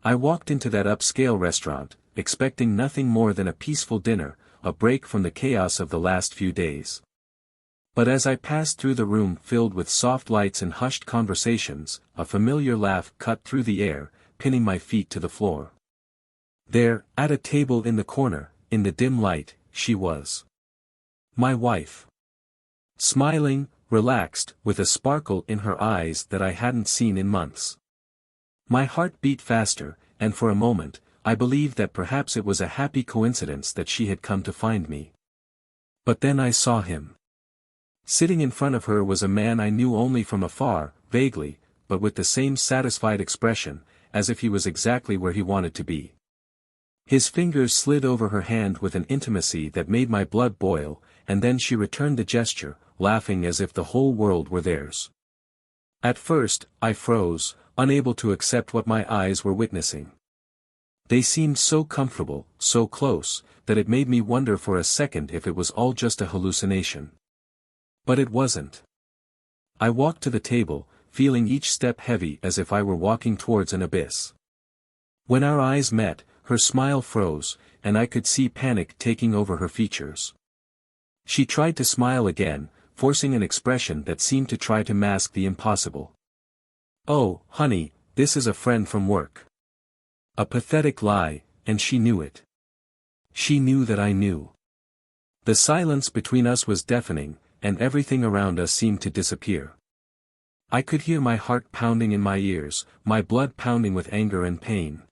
I walked into that upscale restaurant, expecting nothing more than a peaceful dinner, a break from the chaos of the last few days. But as I passed through the room filled with soft lights and hushed conversations, a familiar laugh cut through the air, pinning my feet to the floor. There, at a table in the corner, in the dim light, she was. My wife. Smiling, relaxed, with a sparkle in her eyes that I hadn't seen in months. My heart beat faster, and for a moment, I believed that perhaps it was a happy coincidence that she had come to find me. But then I saw him. Sitting in front of her was a man I knew only from afar, vaguely, but with the same satisfied expression, as if he was exactly where he wanted to be. His fingers slid over her hand with an intimacy that made my blood boil, and then she returned the gesture, laughing as if the whole world were theirs. At first, I froze, unable to accept what my eyes were witnessing. They seemed so comfortable, so close, that it made me wonder for a second if it was all just a hallucination. But it wasn't. I walked to the table, feeling each step heavy as if I were walking towards an abyss. When our eyes met, her smile froze, and I could see panic taking over her features. She tried to smile again, forcing an expression that seemed to try to mask the impossible. "Oh, honey, this is a friend from work." A pathetic lie, and she knew it. She knew that I knew. The silence between us was deafening, and everything around us seemed to disappear. I could hear my heart pounding in my ears, my blood pounding with anger and pain.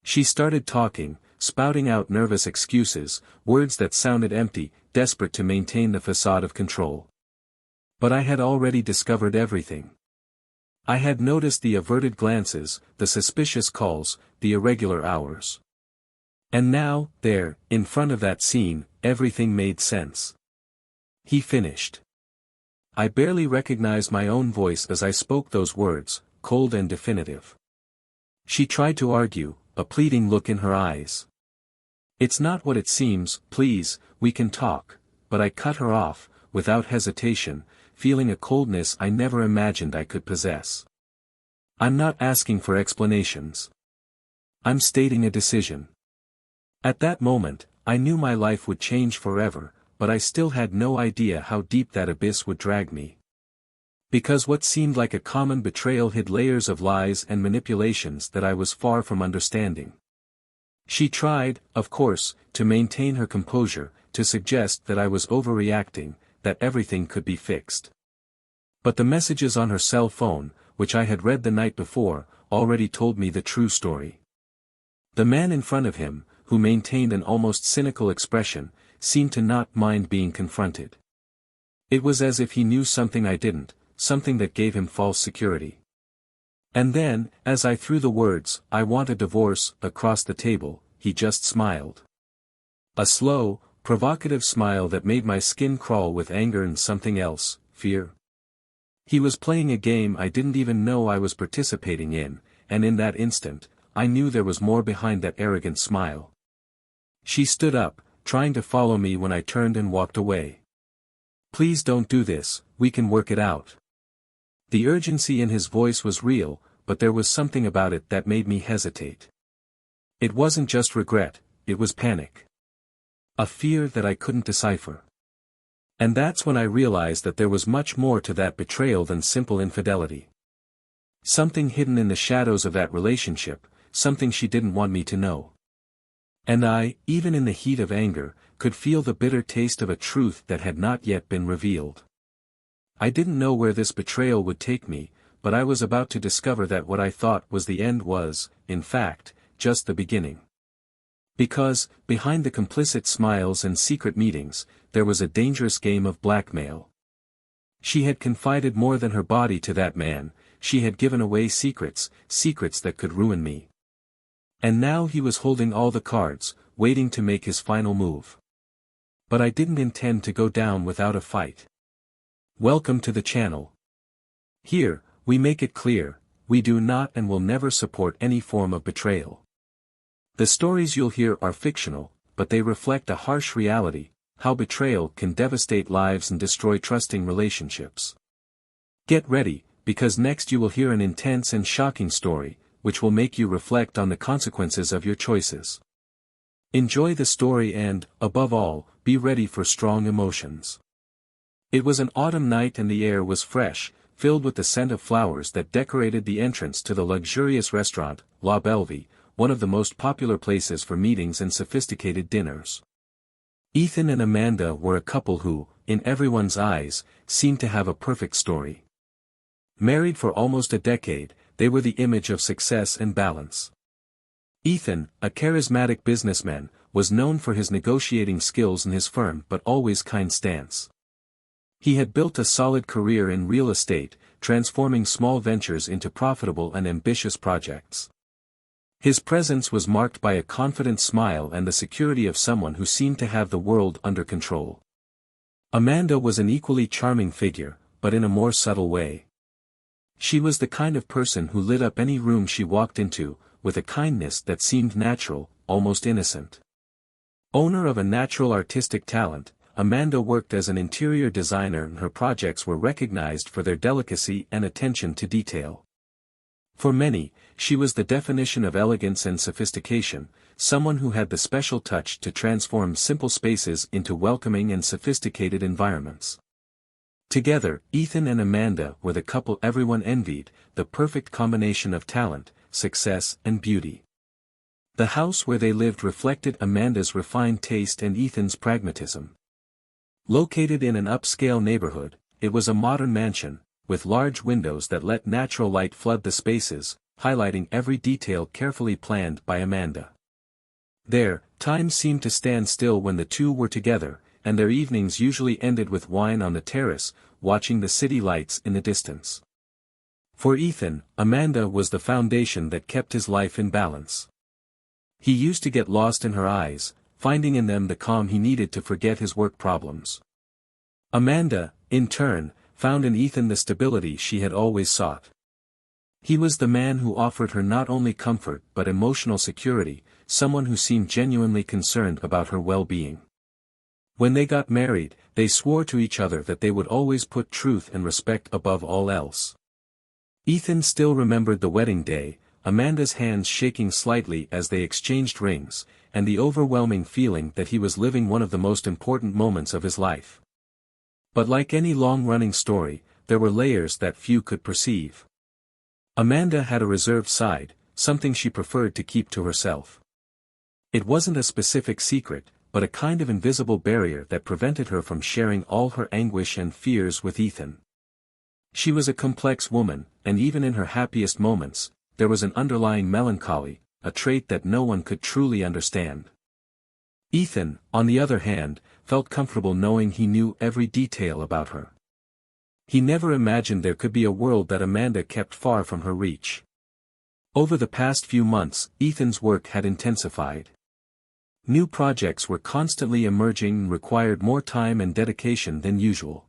She started talking, spouting out nervous excuses, words that sounded empty, desperate to maintain the facade of control. But I had already discovered everything. I had noticed the averted glances, the suspicious calls, the irregular hours. And now, there, in front of that scene, everything made sense. He finished. I barely recognized my own voice as I spoke those words, cold and definitive. She tried to argue, a pleading look in her eyes. "It's not what it seems, please, we can talk," but I cut her off, without hesitation, feeling a coldness I never imagined I could possess. "I'm not asking for explanations. I'm stating a decision." At that moment, I knew my life would change forever, but I still had no idea how deep that abyss would drag me. Because what seemed like a common betrayal hid layers of lies and manipulations that I was far from understanding. She tried, of course, to maintain her composure, to suggest that I was overreacting, that everything could be fixed. But the messages on her cell phone, which I had read the night before, already told me the true story. The man in front of him, who maintained an almost cynical expression, seemed to not mind being confronted. It was as if he knew something I didn't, something that gave him false security. And then, as I threw the words, "I want a divorce," across the table, he just smiled. A slow, provocative smile that made my skin crawl with anger and something else, fear. He was playing a game I didn't even know I was participating in, and in that instant, I knew there was more behind that arrogant smile. She stood up, trying to follow me when I turned and walked away. "Please don't do this, we can work it out." The urgency in his voice was real, but there was something about it that made me hesitate. It wasn't just regret, it was panic. A fear that I couldn't decipher. And that's when I realized that there was much more to that betrayal than simple infidelity. Something hidden in the shadows of that relationship, something she didn't want me to know. And I, even in the heat of anger, could feel the bitter taste of a truth that had not yet been revealed. I didn't know where this betrayal would take me, but I was about to discover that what I thought was the end was, in fact, just the beginning. Because, behind the complicit smiles and secret meetings, there was a dangerous game of blackmail. She had confided more than her body to that man, she had given away secrets, secrets that could ruin me. And now he was holding all the cards, waiting to make his final move. But I didn't intend to go down without a fight. Welcome to the channel. Here, we make it clear, we do not and will never support any form of betrayal. The stories you'll hear are fictional, but they reflect a harsh reality, how betrayal can devastate lives and destroy trusting relationships. Get ready, because next you will hear an intense and shocking story, which will make you reflect on the consequences of your choices. Enjoy the story and, above all, be ready for strong emotions. It was an autumn night and the air was fresh, filled with the scent of flowers that decorated the entrance to the luxurious restaurant, La Bellevue, one of the most popular places for meetings and sophisticated dinners. Ethan and Amanda were a couple who, in everyone's eyes, seemed to have a perfect story. Married for almost a decade, they were the image of success and balance. Ethan, a charismatic businessman, was known for his negotiating skills and his firm but always kind stance. He had built a solid career in real estate, transforming small ventures into profitable and ambitious projects. His presence was marked by a confident smile and the security of someone who seemed to have the world under control. Amanda was an equally charming figure, but in a more subtle way. She was the kind of person who lit up any room she walked into, with a kindness that seemed natural, almost innocent. Owner of a natural artistic talent, Amanda worked as an interior designer and her projects were recognized for their delicacy and attention to detail. For many, she was the definition of elegance and sophistication, someone who had the special touch to transform simple spaces into welcoming and sophisticated environments. Together, Ethan and Amanda were the couple everyone envied, the perfect combination of talent, success and beauty. The house where they lived reflected Amanda's refined taste and Ethan's pragmatism. Located in an upscale neighborhood, it was a modern mansion, with large windows that let natural light flood the spaces, highlighting every detail carefully planned by Amanda. There, time seemed to stand still when the two were together, and their evenings usually ended with wine on the terrace, watching the city lights in the distance. For Ethan, Amanda was the foundation that kept his life in balance. He used to get lost in her eyes, finding in them the calm he needed to forget his work problems. Amanda, in turn, found in Ethan the stability she had always sought. He was the man who offered her not only comfort but emotional security, someone who seemed genuinely concerned about her well-being. When they got married, they swore to each other that they would always put truth and respect above all else. Ethan still remembered the wedding day, Amanda's hands shaking slightly as they exchanged rings, and the overwhelming feeling that he was living one of the most important moments of his life. But like any long-running story, there were layers that few could perceive. Amanda had a reserved side, something she preferred to keep to herself. It wasn't a specific secret, but a kind of invisible barrier that prevented her from sharing all her anguish and fears with Ethan. She was a complex woman, and even in her happiest moments, there was an underlying melancholy, a trait that no one could truly understand. Ethan, on the other hand, felt comfortable knowing he knew every detail about her. He never imagined there could be a world that Amanda kept far from her reach. Over the past few months, Ethan's work had intensified. New projects were constantly emerging and required more time and dedication than usual.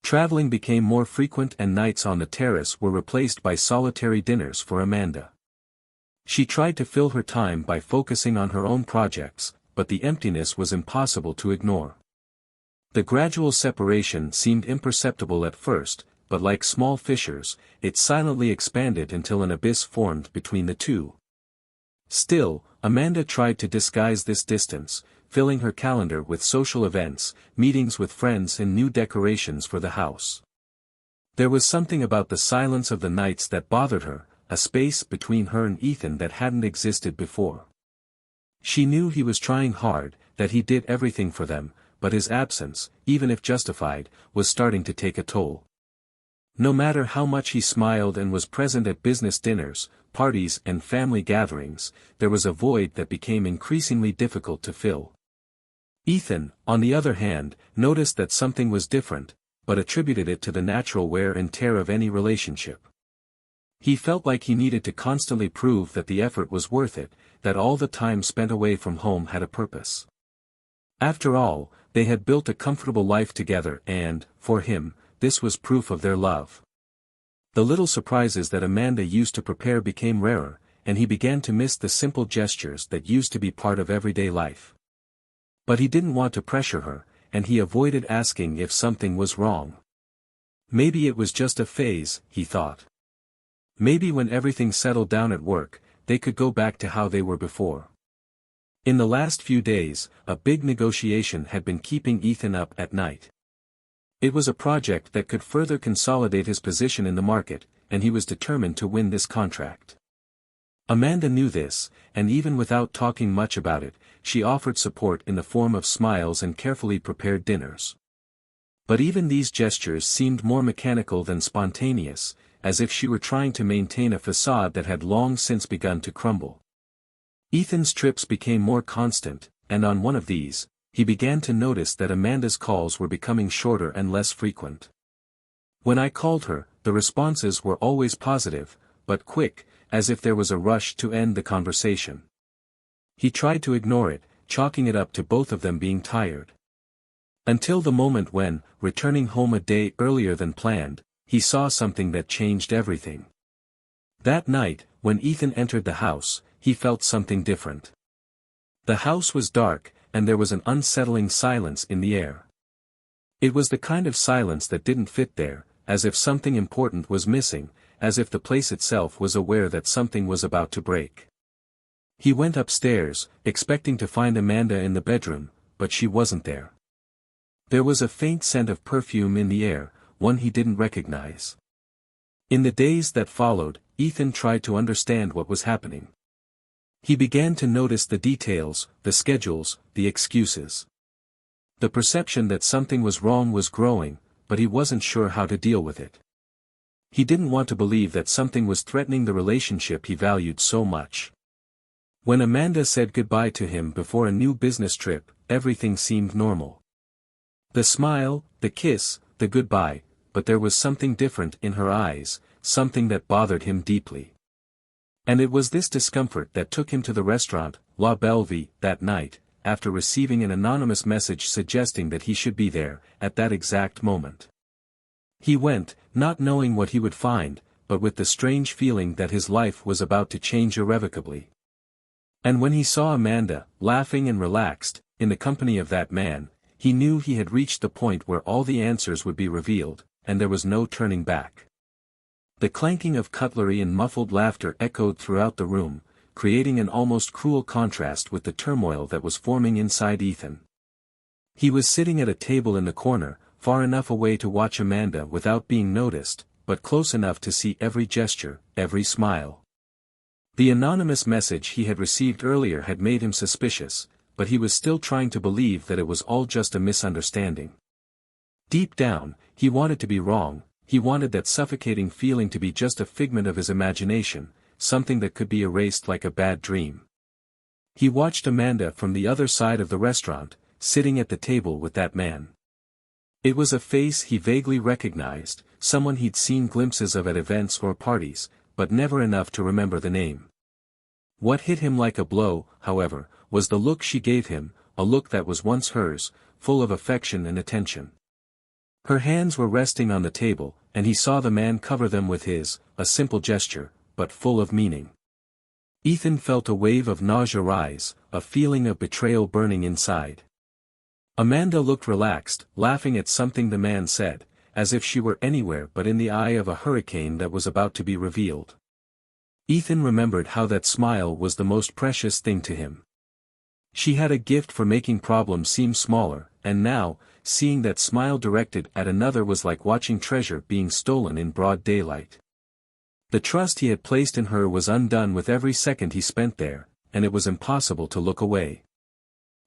Traveling became more frequent and nights on the terrace were replaced by solitary dinners for Amanda. She tried to fill her time by focusing on her own projects, but the emptiness was impossible to ignore. The gradual separation seemed imperceptible at first, but like small fissures, it silently expanded until an abyss formed between the two. Still, Amanda tried to disguise this distance, filling her calendar with social events, meetings with friends and new decorations for the house. There was something about the silence of the nights that bothered her, a space between her and Ethan that hadn't existed before. She knew he was trying hard, that he did everything for them, but his absence, even if justified, was starting to take a toll. No matter how much he smiled and was present at business dinners, parties and family gatherings, there was a void that became increasingly difficult to fill. Ethan, on the other hand, noticed that something was different, but attributed it to the natural wear and tear of any relationship. He felt like he needed to constantly prove that the effort was worth it, that all the time spent away from home had a purpose. After all, they had built a comfortable life together and, for him, this was proof of their love. The little surprises that Amanda used to prepare became rarer, and he began to miss the simple gestures that used to be part of everyday life. But he didn't want to pressure her, and he avoided asking if something was wrong. Maybe it was just a phase, he thought. Maybe when everything settled down at work, they could go back to how they were before. In the last few days, a big negotiation had been keeping Ethan up at night. It was a project that could further consolidate his position in the market, and he was determined to win this contract. Amanda knew this, and even without talking much about it, she offered support in the form of smiles and carefully prepared dinners. But even these gestures seemed more mechanical than spontaneous, as if she were trying to maintain a facade that had long since begun to crumble. Ethan's trips became more constant, and on one of these, he began to notice that Amanda's calls were becoming shorter and less frequent. When I called her, the responses were always positive, but quick, as if there was a rush to end the conversation. He tried to ignore it, chalking it up to both of them being tired. Until the moment when, returning home a day earlier than planned, he saw something that changed everything. That night, when Ethan entered the house, he felt something different. The house was dark, and there was an unsettling silence in the air. It was the kind of silence that didn't fit there, as if something important was missing, as if the place itself was aware that something was about to break. He went upstairs, expecting to find Amanda in the bedroom, but she wasn't there. There was a faint scent of perfume in the air, one he didn't recognize. In the days that followed, Ethan tried to understand what was happening. He began to notice the details, the schedules, the excuses. The perception that something was wrong was growing, but he wasn't sure how to deal with it. He didn't want to believe that something was threatening the relationship he valued so much. When Amanda said goodbye to him before a new business trip, everything seemed normal. The smile, the kiss, the goodbye, but there was something different in her eyes, something that bothered him deeply. And it was this discomfort that took him to the restaurant, La Bellevue, that night, after receiving an anonymous message suggesting that he should be there, at that exact moment. He went, not knowing what he would find, but with the strange feeling that his life was about to change irrevocably. And when he saw Amanda, laughing and relaxed, in the company of that man, he knew he had reached the point where all the answers would be revealed, and there was no turning back. The clanking of cutlery and muffled laughter echoed throughout the room, creating an almost cruel contrast with the turmoil that was forming inside Ethan. He was sitting at a table in the corner, far enough away to watch Amanda without being noticed, but close enough to see every gesture, every smile. The anonymous message he had received earlier had made him suspicious, but he was still trying to believe that it was all just a misunderstanding. Deep down, he wanted to be wrong, he wanted that suffocating feeling to be just a figment of his imagination, something that could be erased like a bad dream. He watched Amanda from the other side of the restaurant, sitting at the table with that man. It was a face he vaguely recognized, someone he'd seen glimpses of at events or parties, but never enough to remember the name. What hit him like a blow, however, was the look she gave him, a look that was once hers, full of affection and attention. Her hands were resting on the table, and he saw the man cover them with his, a simple gesture, but full of meaning. Ethan felt a wave of nausea rise, a feeling of betrayal burning inside. Amanda looked relaxed, laughing at something the man said, as if she were anywhere but in the eye of a hurricane that was about to be revealed. Ethan remembered how that smile was the most precious thing to him. She had a gift for making problems seem smaller, and now, seeing that smile directed at another was like watching treasure being stolen in broad daylight. The trust he had placed in her was undone with every second he spent there, and it was impossible to look away.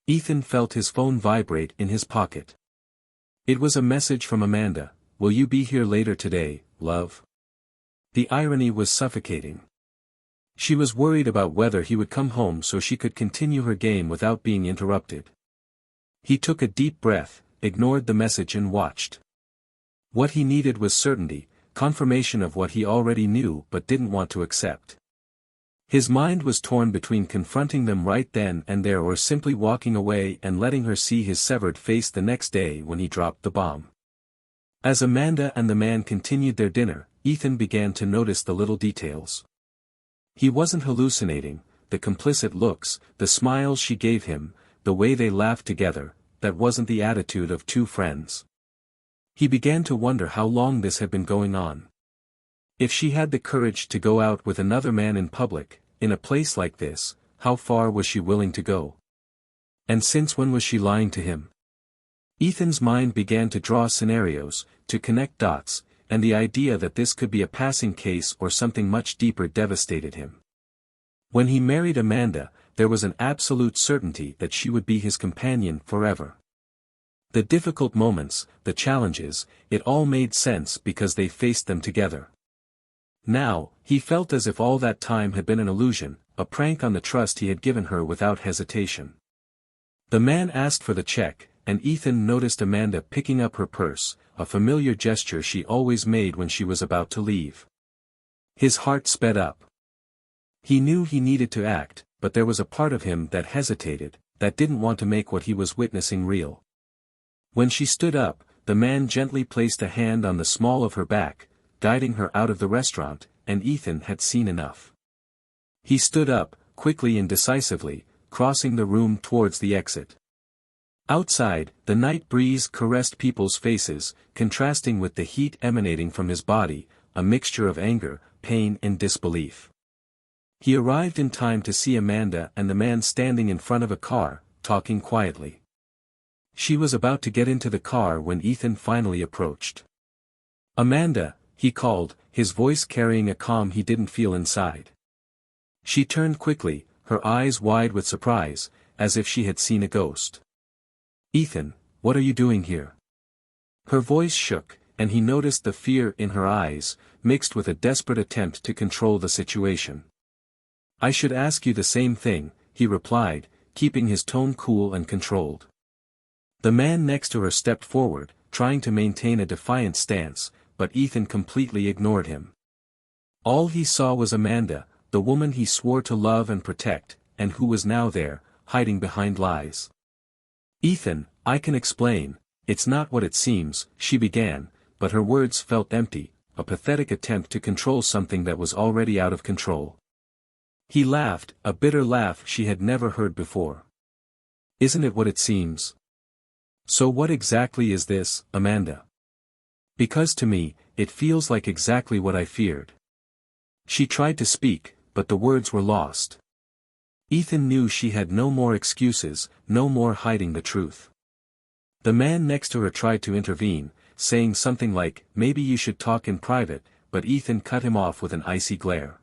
Ethan felt his phone vibrate in his pocket. It was a message from Amanda. "Will you be here later today, love?" The irony was suffocating. She was worried about whether he would come home so she could continue her game without being interrupted. He took a deep breath, ignored the message and watched. What he needed was certainty, confirmation of what he already knew but didn't want to accept. His mind was torn between confronting them right then and there or simply walking away and letting her see his severed face the next day when he dropped the bomb. As Amanda and the man continued their dinner, Ethan began to notice the little details. He wasn't hallucinating, the complicit looks, the smiles she gave him, the way they laughed together, that wasn't the attitude of two friends. He began to wonder how long this had been going on. If she had the courage to go out with another man in public, in a place like this, how far was she willing to go? And since when was she lying to him? Ethan's mind began to draw scenarios, to connect dots, and the idea that this could be a passing case or something much deeper devastated him. When he married Amanda, there was an absolute certainty that she would be his companion forever. The difficult moments, the challenges, it all made sense because they faced them together. Now, he felt as if all that time had been an illusion, a prank on the trust he had given her without hesitation. The man asked for the check, and Ethan noticed Amanda picking up her purse, a familiar gesture she always made when she was about to leave. His heart sped up. He knew he needed to act, but there was a part of him that hesitated, that didn't want to make what he was witnessing real. When she stood up, the man gently placed a hand on the small of her back, guiding her out of the restaurant, and Ethan had seen enough. He stood up, quickly and decisively, crossing the room towards the exit. Outside, the night breeze caressed people's faces, contrasting with the heat emanating from his body, a mixture of anger, pain and disbelief. He arrived in time to see Amanda and the man standing in front of a car, talking quietly. She was about to get into the car when Ethan finally approached. "Amanda," he called, his voice carrying a calm he didn't feel inside. She turned quickly, her eyes wide with surprise, as if she had seen a ghost. "Ethan, what are you doing here?" Her voice shook, and he noticed the fear in her eyes, mixed with a desperate attempt to control the situation. "I should ask you the same thing," he replied, keeping his tone cool and controlled. The man next to her stepped forward, trying to maintain a defiant stance, but Ethan completely ignored him. All he saw was Amanda, the woman he swore to love and protect, and who was now there, hiding behind lies. "Ethan, I can explain, it's not what it seems," she began, but her words felt empty, a pathetic attempt to control something that was already out of control. He laughed, a bitter laugh she had never heard before. "Isn't it what it seems? So what exactly is this, Amanda? Because to me, it feels like exactly what I feared." She tried to speak, but the words were lost. Ethan knew she had no more excuses, no more hiding the truth. The man next to her tried to intervene, saying something like, "Maybe you should talk in private," but Ethan cut him off with an icy glare.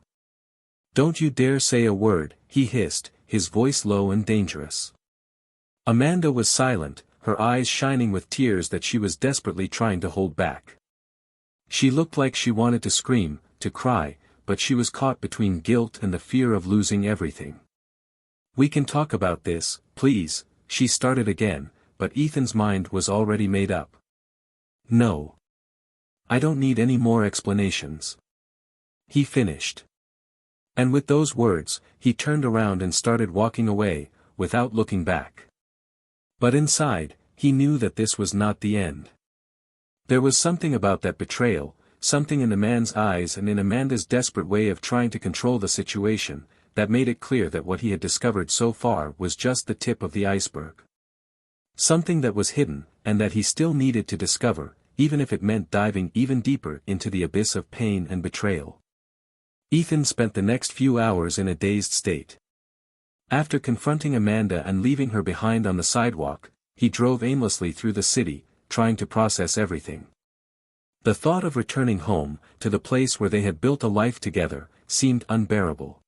"Don't you dare say a word," he hissed, his voice low and dangerous. Amanda was silent, her eyes shining with tears that she was desperately trying to hold back. She looked like she wanted to scream, to cry, but she was caught between guilt and the fear of losing everything. "We can talk about this, please," she started again, but Ethan's mind was already made up. "No. I don't need any more explanations," he finished. And with those words, he turned around and started walking away, without looking back. But inside, he knew that this was not the end. There was something about that betrayal, something in the man's eyes and in Amanda's desperate way of trying to control the situation, that made it clear that what he had discovered so far was just the tip of the iceberg. Something that was hidden, and that he still needed to discover, even if it meant diving even deeper into the abyss of pain and betrayal. Ethan spent the next few hours in a dazed state. After confronting Amanda and leaving her behind on the sidewalk, he drove aimlessly through the city, trying to process everything. The thought of returning home, to the place where they had built a life together, seemed unbearable.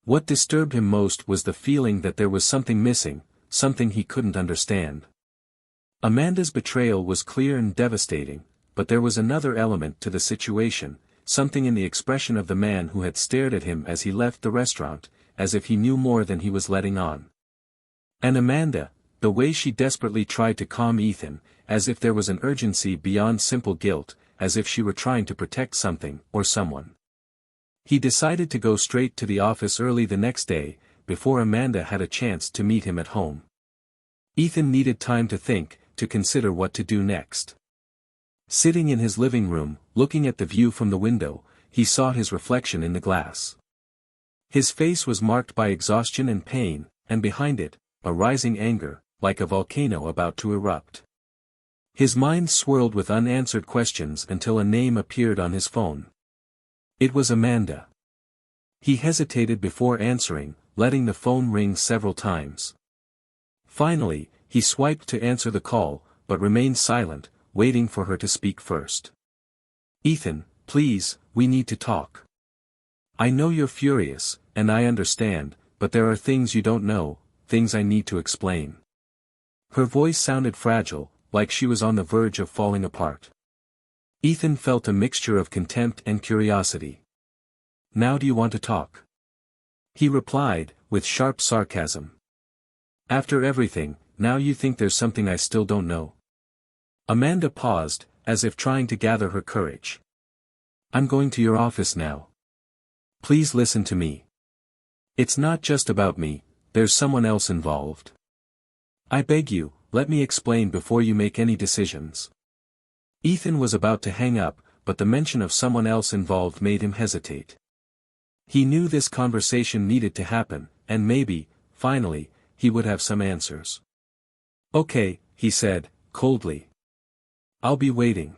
What disturbed him most was the feeling that there was something missing, something he couldn't understand. Amanda's betrayal was clear and devastating, but there was another element to the situation, something in the expression of the man who had stared at him as he left the restaurant, as if he knew more than he was letting on. And Amanda, the way she desperately tried to calm Ethan, as if there was an urgency beyond simple guilt, as if she were trying to protect something, or someone. He decided to go straight to the office early the next day, before Amanda had a chance to meet him at home. Ethan needed time to think, to consider what to do next. Sitting in his living room, looking at the view from the window, he saw his reflection in the glass. His face was marked by exhaustion and pain, and behind it, a rising anger, like a volcano about to erupt. His mind swirled with unanswered questions until a name appeared on his phone. It was Amanda. He hesitated before answering, letting the phone ring several times. Finally, he swiped to answer the call, but remained silent, waiting for her to speak first. "Ethan, please, we need to talk. I know you're furious, and I understand, but there are things you don't know, things I need to explain." Her voice sounded fragile, like she was on the verge of falling apart. Ethan felt a mixture of contempt and curiosity. "Now do you want to talk?" he replied, with sharp sarcasm. "After everything, now you think there's something I still don't know?" Amanda paused, as if trying to gather her courage. "I'm going to your office now. Please listen to me. It's not just about me, there's someone else involved. I beg you, let me explain before you make any decisions." Ethan was about to hang up, but the mention of someone else involved made him hesitate. He knew this conversation needed to happen, and maybe, finally, he would have some answers. "Okay," he said, coldly. "I'll be waiting."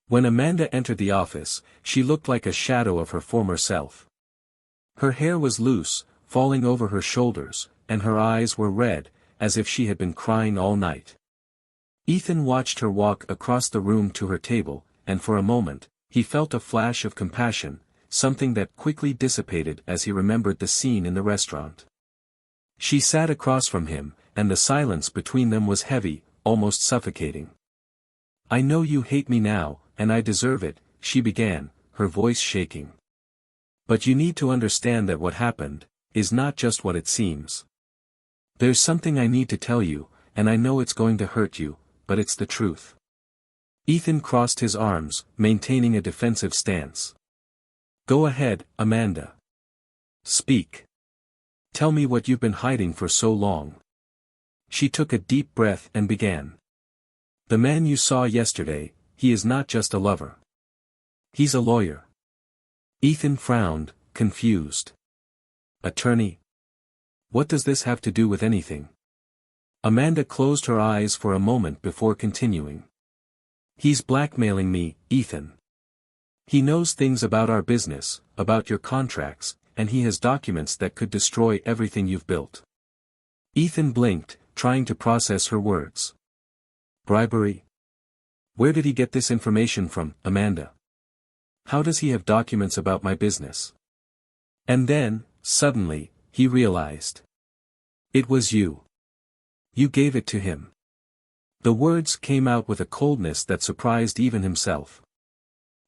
When Amanda entered the office, she looked like a shadow of her former self. Her hair was loose, falling over her shoulders, and her eyes were red, as if she had been crying all night. Ethan watched her walk across the room to her table, and for a moment, he felt a flash of compassion, something that quickly dissipated as he remembered the scene in the restaurant. She sat across from him, and the silence between them was heavy, almost suffocating. "I know you hate me now, and I deserve it," she began, her voice shaking. "But you need to understand that what happened is not just what it seems. There's something I need to tell you, and I know it's going to hurt you, but it's the truth." Ethan crossed his arms, maintaining a defensive stance. "Go ahead, Amanda. Speak. Tell me what you've been hiding for so long." She took a deep breath and began. "The man you saw yesterday, he is not just a lover. He's a lawyer." Ethan frowned, confused. "Attorney? What does this have to do with anything?" Amanda closed her eyes for a moment before continuing. "He's blackmailing me, Ethan. He knows things about our business, about your contracts, and he has documents that could destroy everything you've built." Ethan blinked, trying to process her words. "Bribery? Where did he get this information from, Amanda? How does he have documents about my business?" And then, suddenly, he realized. "It was you. You gave it to him." The words came out with a coldness that surprised even himself.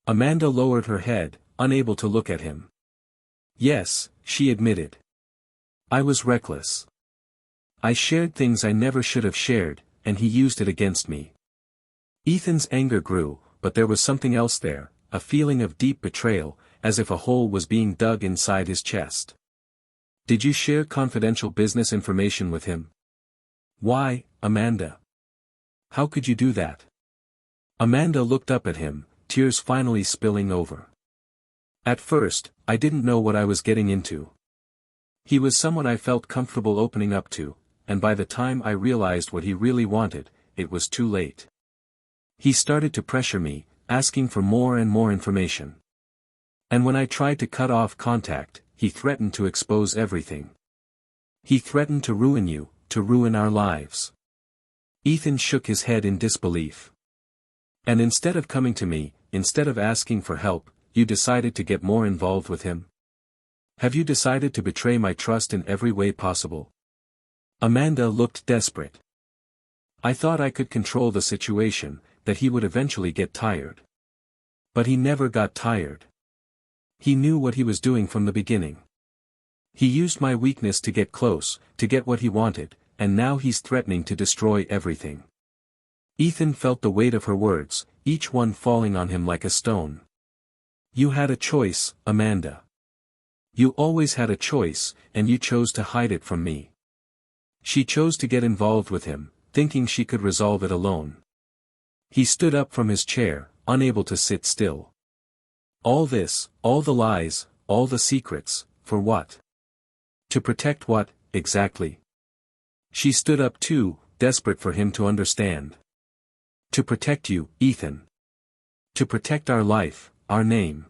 Amanda lowered her head, unable to look at him. "Yes," she admitted. "I was reckless. I shared things I never should have shared, and he used it against me." Ethan's anger grew, but there was something else there, a feeling of deep betrayal, as if a hole was being dug inside his chest. "Did you share confidential business information with him?" "Why, Amanda? How could you do that?" Amanda looked up at him, tears finally spilling over. "At first, I didn't know what I was getting into. He was someone I felt comfortable opening up to, and by the time I realized what he really wanted, it was too late. He started to pressure me, asking for more and more information. And when I tried to cut off contact, he threatened to expose everything. He threatened to ruin you, to ruin our lives." Ethan shook his head in disbelief. "And instead of coming to me, instead of asking for help, you decided to get more involved with him? Have you decided to betray my trust in every way possible?" Amanda looked desperate. "I thought I could control the situation, that he would eventually get tired. But he never got tired. He knew what he was doing from the beginning. He used my weakness to get close, to get what he wanted, and now he's threatening to destroy everything." Ethan felt the weight of her words, each one falling on him like a stone. "You had a choice, Amanda. You always had a choice, and you chose to hide it from me." She chose to get involved with him, thinking she could resolve it alone. He stood up from his chair, unable to sit still. All this, all the lies, all the secrets, for what? To protect what, exactly? She stood up too, desperate for him to understand. "To protect you, Ethan. To protect our life, our name.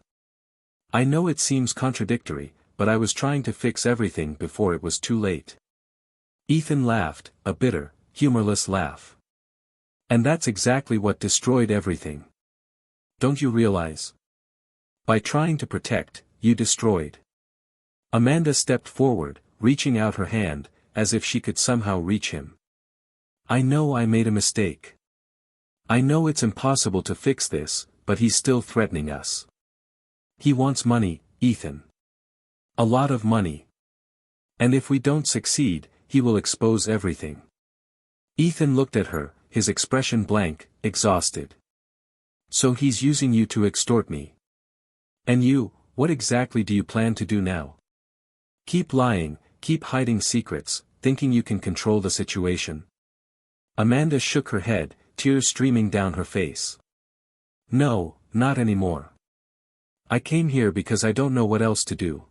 I know it seems contradictory, but I was trying to fix everything before it was too late. Ethan laughed, a bitter, humorless laugh. And that's exactly what destroyed everything. Don't you realize? By trying to protect, you destroyed. Amanda stepped forward, reaching out her hand, as if she could somehow reach him. I know I made a mistake. I know it's impossible to fix this, but he's still threatening us. He wants money, Ethan. A lot of money. And if we don't succeed, he will expose everything. Ethan looked at her, his expression blank, exhausted. So he's using you to extort me. And you, what exactly do you plan to do now? Keep lying, keep hiding secrets, thinking you can control the situation? Amanda shook her head, tears streaming down her face. No, not anymore. I came here because I don't know what else to do.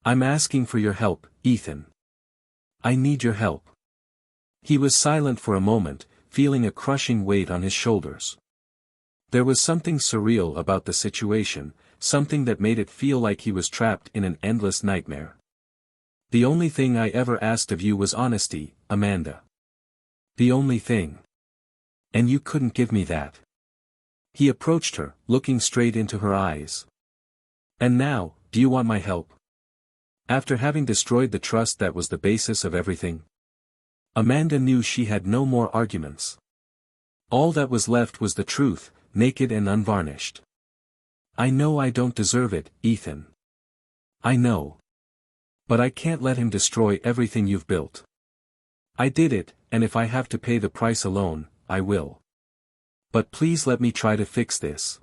I'm asking for your help, Ethan. I need your help. He was silent for a moment, feeling a crushing weight on his shoulders. There was something surreal about the situation, something that made it feel like he was trapped in an endless nightmare. The only thing I ever asked of you was honesty, Amanda. The only thing. And you couldn't give me that. He approached her, looking straight into her eyes. And now, do you want my help? After having destroyed the trust that was the basis of everything? Amanda knew she had no more arguments. All that was left was the truth, naked and unvarnished. I know I don't deserve it, Ethan. I know. But I can't let him destroy everything you've built. I did it, and if I have to pay the price alone, I will. But please let me try to fix this.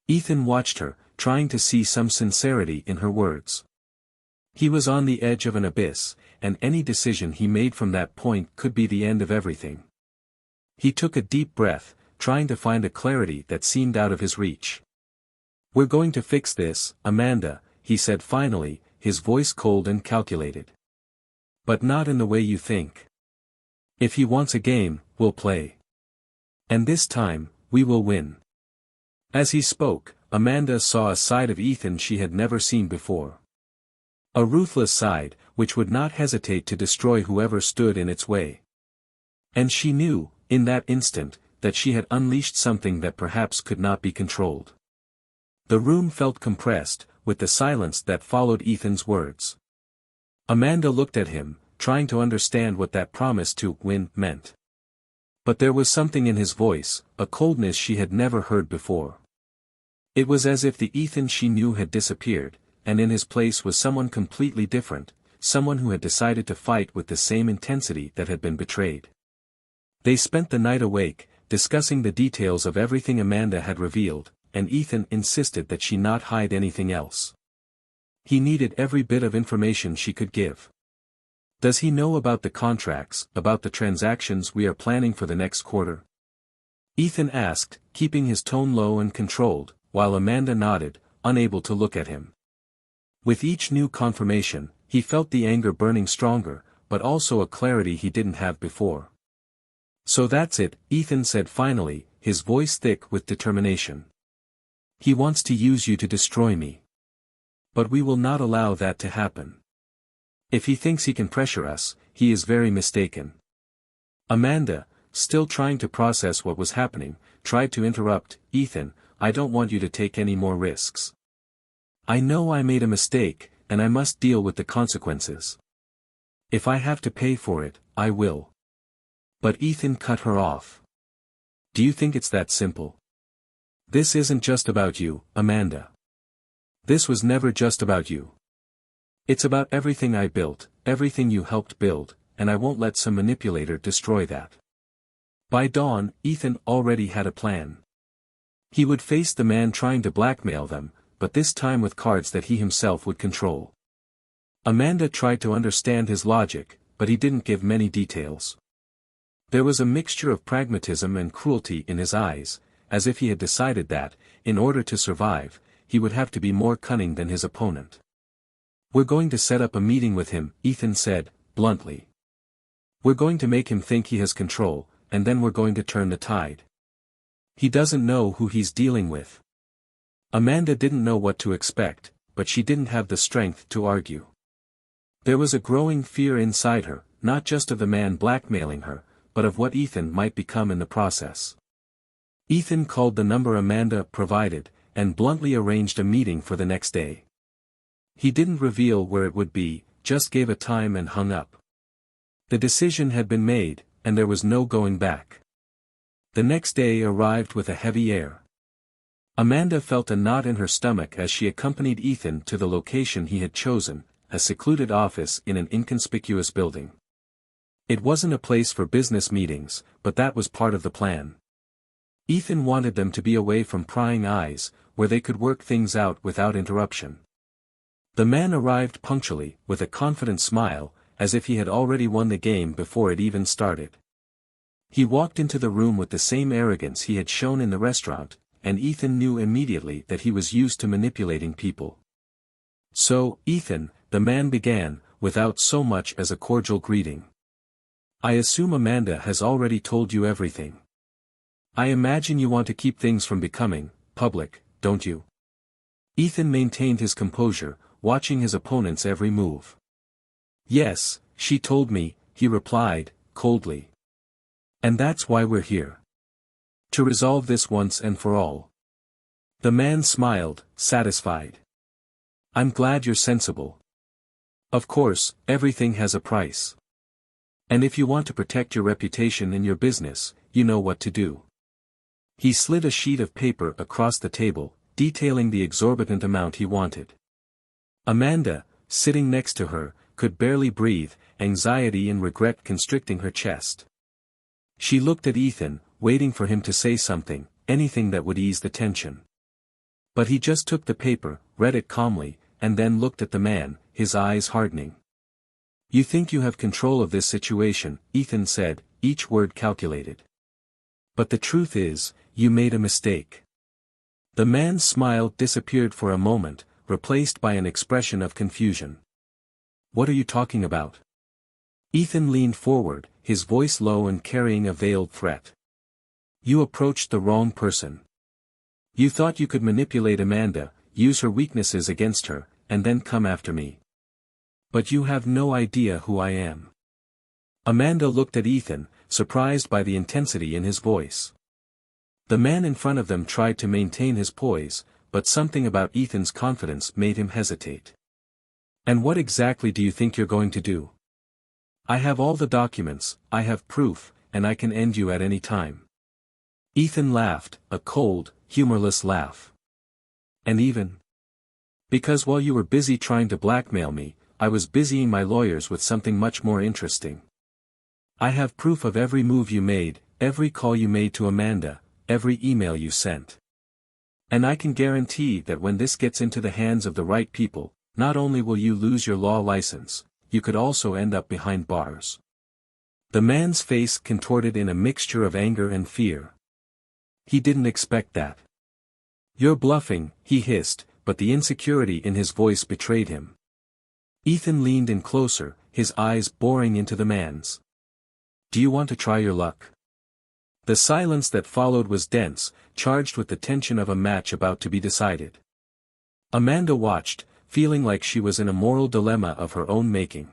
Ethan watched her, trying to see some sincerity in her words. He was on the edge of an abyss, and any decision he made from that point could be the end of everything. He took a deep breath, trying to find a clarity that seemed out of his reach. We're going to fix this, Amanda, he said finally, his voice cold and calculated. But not in the way you think. If he wants a game, we'll play. And this time, we will win. As he spoke, Amanda saw a side of Ethan she had never seen before. A ruthless side, which would not hesitate to destroy whoever stood in its way. And she knew, in that instant, that she had unleashed something that perhaps could not be controlled. The room felt compressed, with the silence that followed Ethan's words. Amanda looked at him, trying to understand what that promise to win meant. But there was something in his voice, a coldness she had never heard before. It was as if the Ethan she knew had disappeared, and in his place was someone completely different, someone who had decided to fight with the same intensity that had been betrayed. They spent the night awake, discussing the details of everything Amanda had revealed, and Ethan insisted that she not hide anything else. He needed every bit of information she could give. Does he know about the contracts, about the transactions we are planning for the next quarter? Ethan asked, keeping his tone low and controlled, while Amanda nodded, unable to look at him. With each new confirmation, he felt the anger burning stronger, but also a clarity he didn't have before. So that's it, Ethan said finally, his voice thick with determination. He wants to use you to destroy me. But we will not allow that to happen. If he thinks he can pressure us, he is very mistaken. Amanda, still trying to process what was happening, tried to interrupt. Ethan, I don't want you to take any more risks. I know I made a mistake, and I must deal with the consequences. If I have to pay for it, I will. But Ethan cut her off. Do you think it's that simple? This isn't just about you, Amanda. This was never just about you. It's about everything I built, everything you helped build, and I won't let some manipulator destroy that. By dawn, Ethan already had a plan. He would face the man trying to blackmail them, but this time with cards that he himself would control. Amanda tried to understand his logic, but he didn't give many details. There was a mixture of pragmatism and cruelty in his eyes, as if he had decided that, in order to survive, he would have to be more cunning than his opponent. We're going to set up a meeting with him, Ethan said, bluntly. We're going to make him think he has control, and then we're going to turn the tide. He doesn't know who he's dealing with. Amanda didn't know what to expect, but she didn't have the strength to argue. There was a growing fear inside her, not just of the man blackmailing her, but of what Ethan might become in the process. Ethan called the number Amanda provided, and bluntly arranged a meeting for the next day. He didn't reveal where it would be, just gave a time and hung up. The decision had been made, and there was no going back. The next day arrived with a heavy air. Amanda felt a knot in her stomach as she accompanied Ethan to the location he had chosen, a secluded office in an inconspicuous building. It wasn't a place for business meetings, but that was part of the plan. Ethan wanted them to be away from prying eyes, where they could work things out without interruption. The man arrived punctually, with a confident smile, as if he had already won the game before it even started. He walked into the room with the same arrogance he had shown in the restaurant, and Ethan knew immediately that he was used to manipulating people. "So, Ethan," the man began, without so much as a cordial greeting. "I assume Amanda has already told you everything. I imagine you want to keep things from becoming public, don't you?" Ethan maintained his composure, watching his opponent's every move. "Yes, she told me," he replied, coldly. "And that's why we're here. To resolve this once and for all." The man smiled, satisfied. "I'm glad you're sensible. Of course, everything has a price. And if you want to protect your reputation in your business, you know what to do." He slid a sheet of paper across the table, detailing the exorbitant amount he wanted. Amanda, sitting next to her, could barely breathe, anxiety and regret constricting her chest. She looked at Ethan, waiting for him to say something, anything that would ease the tension. But he just took the paper, read it calmly, and then looked at the man, his eyes hardening. "You think you have control of this situation," Ethan said, each word calculated. "But the truth is, you made a mistake." The man's smile disappeared for a moment, replaced by an expression of confusion. "What are you talking about?" Ethan leaned forward, his voice low and carrying a veiled threat. "You approached the wrong person. You thought you could manipulate Amanda, use her weaknesses against her, and then come after me. But you have no idea who I am." Amanda looked at Ethan, surprised by the intensity in his voice. The man in front of them tried to maintain his poise, but something about Ethan's confidence made him hesitate. "And what exactly do you think you're going to do?" "I have all the documents, I have proof, and I can end you at any time." Ethan laughed, a cold, humorless laugh. "And even? Because while you were busy trying to blackmail me, I was busying my lawyers with something much more interesting. I have proof of every move you made, every call you made to Amanda, every email you sent. And I can guarantee that when this gets into the hands of the right people, not only will you lose your law license, you could also end up behind bars." The man's face contorted in a mixture of anger and fear. He didn't expect that. "You're bluffing," he hissed, but the insecurity in his voice betrayed him. Ethan leaned in closer, his eyes boring into the man's. "Do you want to try your luck?" The silence that followed was dense, charged with the tension of a match about to be decided. Amanda watched, feeling like she was in a moral dilemma of her own making.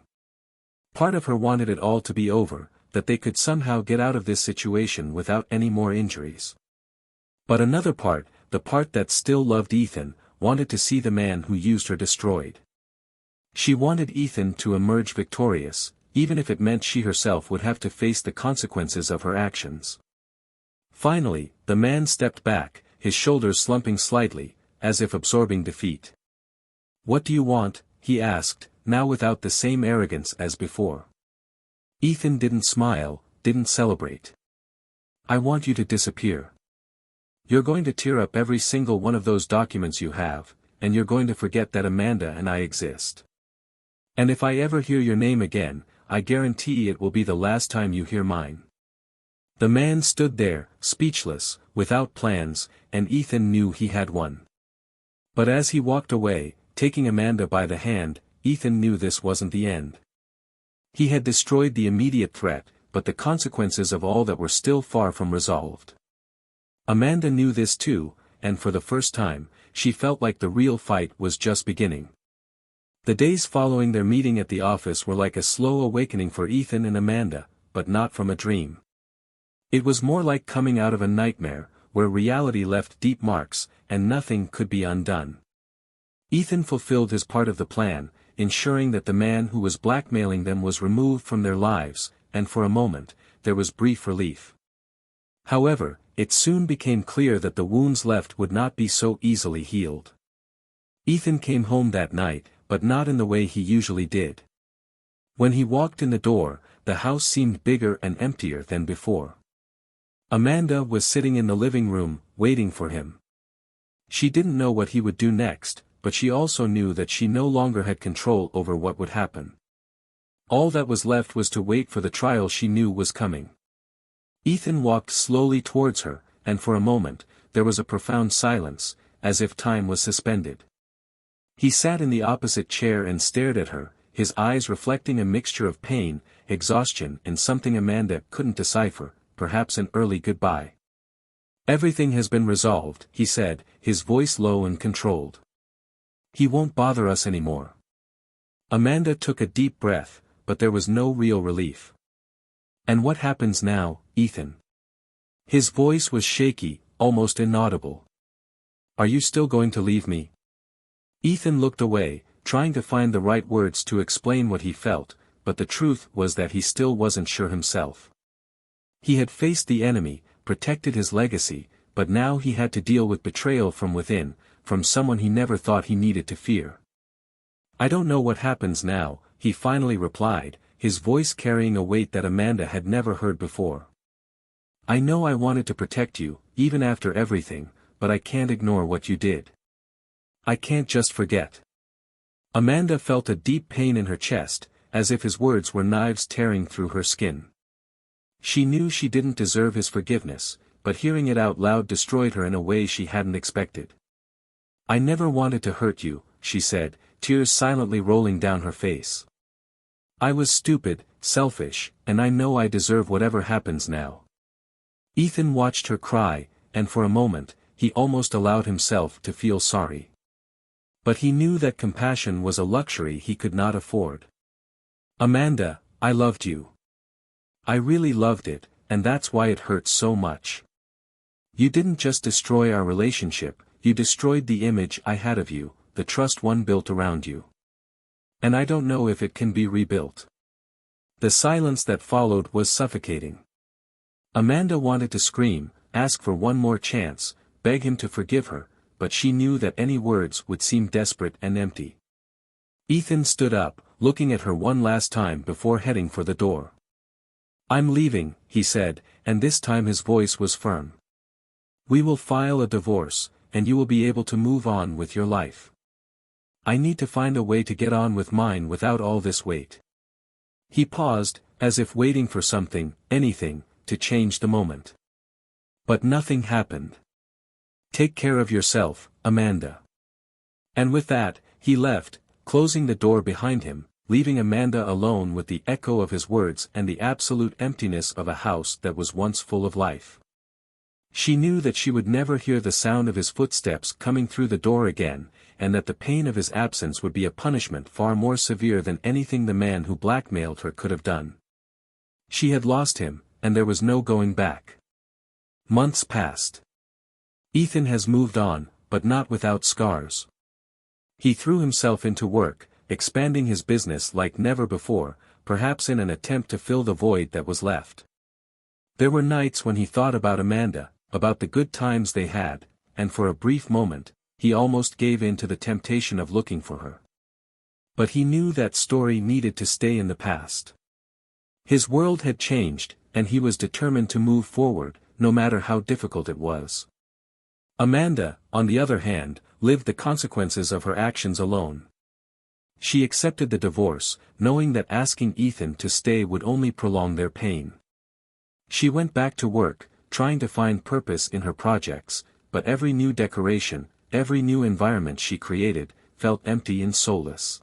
Part of her wanted it all to be over, that they could somehow get out of this situation without any more injuries. But another part, the part that still loved Ethan, wanted to see the man who used her destroyed. She wanted Ethan to emerge victorious, even if it meant she herself would have to face the consequences of her actions. Finally, the man stepped back, his shoulders slumping slightly, as if absorbing defeat. "What do you want?" he asked, now without the same arrogance as before. Ethan didn't smile, didn't celebrate. "I want you to disappear. You're going to tear up every single one of those documents you have, and you're going to forget that Amanda and I exist. And if I ever hear your name again, I guarantee it will be the last time you hear mine." The man stood there, speechless, without plans, and Ethan knew he had won. But as he walked away, taking Amanda by the hand, Ethan knew this wasn't the end. He had destroyed the immediate threat, but the consequences of all that were still far from resolved. Amanda knew this too, and for the first time, she felt like the real fight was just beginning. The days following their meeting at the office were like a slow awakening for Ethan and Amanda, but not from a dream. It was more like coming out of a nightmare, where reality left deep marks, and nothing could be undone. Ethan fulfilled his part of the plan, ensuring that the man who was blackmailing them was removed from their lives, and for a moment, there was brief relief. However, it soon became clear that the wounds left would not be so easily healed. Ethan came home that night, but not in the way he usually did. When he walked in the door, the house seemed bigger and emptier than before. Amanda was sitting in the living room, waiting for him. She didn't know what he would do next, but she also knew that she no longer had control over what would happen. All that was left was to wait for the trial she knew was coming. Ethan walked slowly towards her, and for a moment, there was a profound silence, as if time was suspended. He sat in the opposite chair and stared at her, his eyes reflecting a mixture of pain, exhaustion and something Amanda couldn't decipher, perhaps an early goodbye. "Everything has been resolved," he said, his voice low and controlled. "He won't bother us anymore." Amanda took a deep breath, but there was no real relief. "And what happens now, Ethan?" His voice was shaky, almost inaudible. "Are you still going to leave me?" Ethan looked away, trying to find the right words to explain what he felt, but the truth was that he still wasn't sure himself. He had faced the enemy, protected his legacy, but now he had to deal with betrayal from within, from someone he never thought he needed to fear. "I don't know what happens now," he finally replied, his voice carrying a weight that Amanda had never heard before. "I know I wanted to protect you, even after everything, but I can't ignore what you did. I can't just forget." Amanda felt a deep pain in her chest, as if his words were knives tearing through her skin. She knew she didn't deserve his forgiveness, but hearing it out loud destroyed her in a way she hadn't expected. "I never wanted to hurt you," she said, tears silently rolling down her face. "I was stupid, selfish, and I know I deserve whatever happens now." Ethan watched her cry, and for a moment, he almost allowed himself to feel sorry. But he knew that compassion was a luxury he could not afford. "Amanda, I loved you. I really loved it, and that's why it hurts so much. You didn't just destroy our relationship, you destroyed the image I had of you, the trust one built around you. And I don't know if it can be rebuilt." The silence that followed was suffocating. Amanda wanted to scream, ask for one more chance, beg him to forgive her, but she knew that any words would seem desperate and empty. Ethan stood up, looking at her one last time before heading for the door. "I'm leaving," he said, and this time his voice was firm. "We will file a divorce, and you will be able to move on with your life. I need to find a way to get on with mine without all this weight." He paused, as if waiting for something, anything, to change the moment. But nothing happened. "Take care of yourself, Amanda." And with that, he left, closing the door behind him, leaving Amanda alone with the echo of his words and the absolute emptiness of a house that was once full of life. She knew that she would never hear the sound of his footsteps coming through the door again, and that the pain of his absence would be a punishment far more severe than anything the man who blackmailed her could have done. She had lost him, and there was no going back. Months passed. Ethan has moved on, but not without scars. He threw himself into work, expanding his business like never before, perhaps in an attempt to fill the void that was left. There were nights when he thought about Amanda, about the good times they had, and for a brief moment, he almost gave in to the temptation of looking for her. But he knew that story needed to stay in the past. His world had changed, and he was determined to move forward, no matter how difficult it was. Amanda, on the other hand, lived the consequences of her actions alone. She accepted the divorce, knowing that asking Ethan to stay would only prolong their pain. She went back to work, trying to find purpose in her projects, but every new decoration, every new environment she created, felt empty and soulless.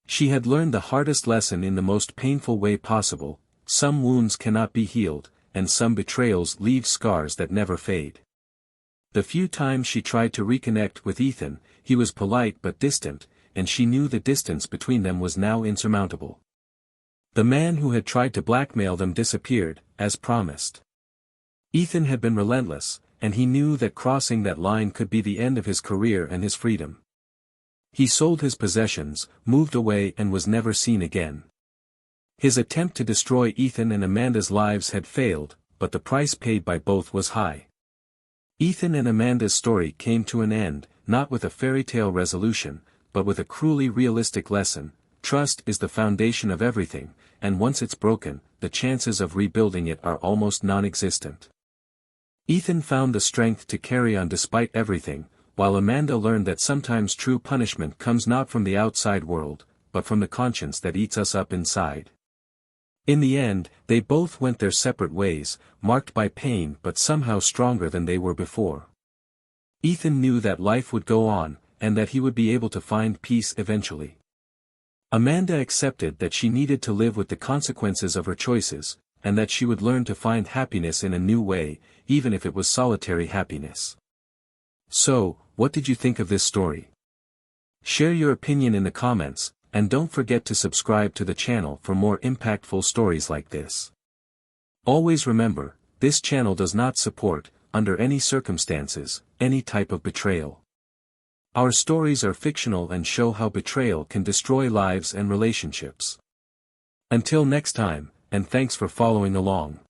She had learned the hardest lesson in the most painful way possible: some wounds cannot be healed, and some betrayals leave scars that never fade. The few times she tried to reconnect with Ethan, he was polite but distant, and she knew the distance between them was now insurmountable. The man who had tried to blackmail them disappeared, as promised. Ethan had been relentless, and he knew that crossing that line could be the end of his career and his freedom. He sold his possessions, moved away and was never seen again. His attempt to destroy Ethan and Amanda's lives had failed, but the price paid by both was high. Ethan and Amanda's story came to an end, not with a fairy tale resolution, but with a cruelly realistic lesson. Trust is the foundation of everything, and once it's broken, the chances of rebuilding it are almost non-existent. Ethan found the strength to carry on despite everything, while Amanda learned that sometimes true punishment comes not from the outside world, but from the conscience that eats us up inside. In the end, they both went their separate ways, marked by pain but somehow stronger than they were before. Ethan knew that life would go on, and that he would be able to find peace eventually. Amanda accepted that she needed to live with the consequences of her choices, and that she would learn to find happiness in a new way, even if it was solitary happiness. So, what did you think of this story? Share your opinion in the comments, and don't forget to subscribe to the channel for more impactful stories like this. Always remember, this channel does not support, under any circumstances, any type of betrayal. Our stories are fictional and show how betrayal can destroy lives and relationships. Until next time, and thanks for following along.